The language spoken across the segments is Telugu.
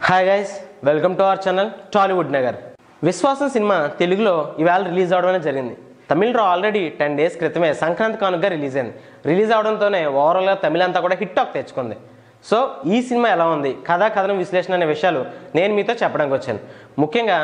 Hi guys, welcome to our channel Tollywood Nagar. విశ్వాసం సినిమా తెలుగులో ఇవాళ రిలీజ్ అవడం జరిగింది. తమిళ్లో ఆల్రెడీ 10 days క్రితమే సంక్రాంతి కానుకగా రిలీజ్ అయింది. రిలీజ్ అవడంతోనే ఓవరాల్గా తమిళ అంతా కూడా హిట్ టాక్ తెచ్చుకుంది. సో ఈ సినిమా ఎలా ఉంది, కథనం విశ్లేషణ అనే విషయాలు నేను మీతో చెప్పడానికి వచ్చాను. ముఖ్యంగా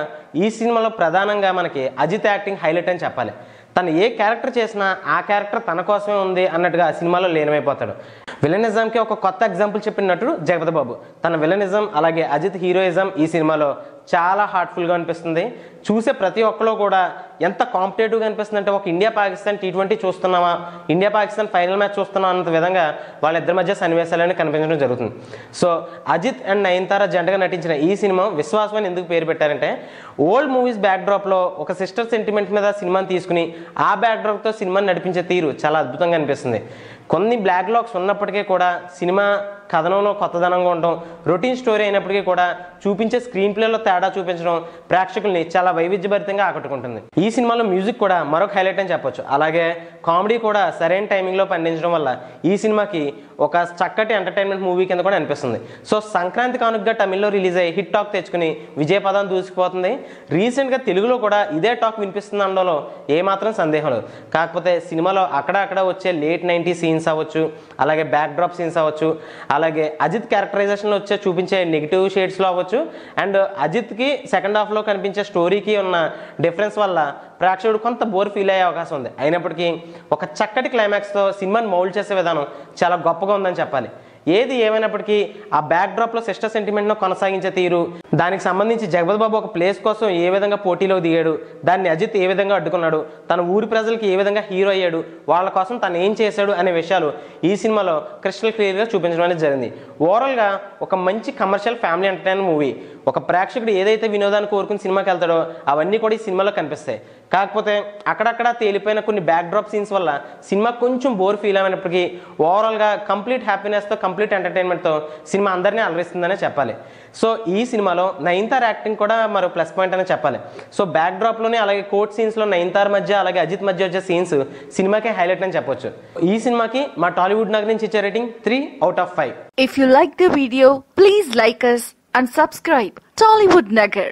ఈ సినిమాలో ప్రధానంగా మనకి అజిత్ యాక్టింగ్ హైలైట్ అని చెప్పాలి. తను ఏ క్యారెక్టర్ చేసినా ఆ క్యారెక్టర్ తన కోసమే ఉంది అన్నట్టుగా ఆ సినిమాలో లీనమైపోతాడు. విలనిజంకి ఒక కొత్త ఎగ్జాంపుల్ చెప్పినట్టు జగపతి బాబు. తన విలనిజం అలాగే అజిత్ హీరోయిజం ఈ సినిమాలో చాలా హార్ట్ఫుల్గా అనిపిస్తుంది. చూసే ప్రతి ఒక్కరు కూడా ఎంత కాంపిటేటివ్గా అనిపిస్తుంది అంటే, ఒక ఇండియా పాకిస్తాన్ T20 చూస్తున్నామా, ఇండియా పాకిస్తాన్ ఫైనల్ మ్యాచ్ చూస్తున్నాం అన్న విధంగా వాళ్ళిద్దరి మధ్య సన్నివేశాలని కనిపించడం జరుగుతుంది. సో అజిత్ అండ్ నయనతార జంటగా నటించిన ఈ సినిమా విశ్వాసం అని ఎందుకు పేరు పెట్టారంటే, ఓల్డ్ మూవీస్ బ్యాక్డ్రాప్లో ఒక సిస్టర్ సెంటిమెంట్ మీద సినిమాని తీసుకుని ఆ బ్యాక్డ్రాప్తో సినిమాని నడిపించే తీరు చాలా అద్భుతంగా అనిపిస్తుంది. కొన్ని బ్లాక్ లాక్స్ ఉన్నప్పటికీ కూడా సినిమా కథనంలో కొత్తదనంగా ఉండడం, రొటీన్ స్టోరీ అయినప్పటికీ కూడా చూపించే స్క్రీన్ ప్లేలో తేడా చూపించడం ప్రేక్షకుల్ని చాలా వైవిధ్యభరితంగా ఆకట్టుకుంటుంది. ఈ సినిమాలో మ్యూజిక్ కూడా మరొక హైలైట్ అని చెప్పొచ్చు. అలాగే కామెడీ కూడా సరైన టైమింగ్లో పండించడం వల్ల ఈ సినిమాకి ఒక చక్కటి ఎంటర్టైన్మెంట్ మూవీ కింద కూడా అనిపిస్తుంది. సో సంక్రాంతి కానుకగా తమిళ్లో రిలీజ్ అయ్యి హిట్ టాక్ తెచ్చుకుని విజయపదం దూసుకుపోతుంది. రీసెంట్గా తెలుగులో కూడా ఇదే టాక్ వినిపిస్తుంది అనడంలో ఏమాత్రం సందేహం లేదు. కాకపోతే సినిమాలో అక్కడ వచ్చే లేట్ 90s సీన్స్ అవ్వచ్చు, అలాగే బ్యాక్ డ్రాప్ సీన్స్ అవ్వచ్చు, అలాగే అజిత్ క్యారెక్టరైజేషన్లో చూపించే నెగిటివ్ షేడ్స్లో అవ్వచ్చు, అండ్ అజిత్కి సెకండ్ హాఫ్లో కనిపించే స్టోరీకి ఉన్న డిఫరెన్స్ వల్ల ప్రేక్షకుడు కొంత బోర్ ఫీల్ అయ్యే అవకాశం ఉంది. అయినప్పటికీ ఒక చక్కటి క్లైమాక్స్తో సినిమాని మౌల్డ్ చేసే విధానం చాలా గొప్పగా ఉందని చెప్పాలి. ఏది ఏమైనప్పటికీ ఆ బ్యాక్ డ్రాప్లో సిస్టర్ సెంటిమెంట్ను కొనసాగించే తీరు, దానికి సంబంధించి జగపతి బాబు ఒక ప్లేస్ కోసం ఏ విధంగా పోటీలో దిగాడు, దాన్ని అజిత్ ఏ విధంగా అడ్డుకున్నాడు, తన ఊరి ప్రజలకి ఏ విధంగా హీరో అయ్యాడు, వాళ్ళ కోసం తను ఏం చేశాడు అనే విషయాలు ఈ సినిమాలో క్రిస్టల్ క్లియర్గా చూపించడం అనేది జరిగింది. ఓవరాల్గా ఒక మంచి కమర్షియల్ ఫ్యామిలీ ఎంటర్టైన్మెంట్ మూవీ. ఒక ప్రేక్షకుడు ఏదైతే వినోదాన్ని కోరుకుని సినిమాకి వెళ్తాడో అవన్నీ కూడా ఈ సినిమాలో కనిపిస్తాయి. కాకపోతే అక్కడక్కడ తేలిపోయిన కొన్ని బ్యాక్ డ్రాప్ సీన్స్ వల్ల సినిమా కొంచెం బోర్ ఫీల్ అయినప్పటికీ ఓవరాల్గా కంప్లీట్ హ్యాపీనెస్తో, కంప్లీట్ ఎంటర్టైన్మెంట్తో సినిమా అందరినీ అలరిస్తుందనే చెప్పాలి. సో ఈ సినిమాలో నయనతార యాక్టింగ్ కూడా మరో ప్లస్ పాయింట్ అని చెప్పాలి. సో బ్యాక్ డ్రాప్లోనే అలాగే కోర్ట్ సీన్స్లో నయనతార మధ్య అలాగే అజిత్ మధ్య వచ్చే సీన్స్ సినిమాకే హైలైట్ అని చెప్పొచ్చు. ఈ సినిమాకి మా టాలీవుడ్ నగర్ నుంచి ఇచ్చే rating 3/5. If you like the video, please like us and subscribe Tollywood Nagar.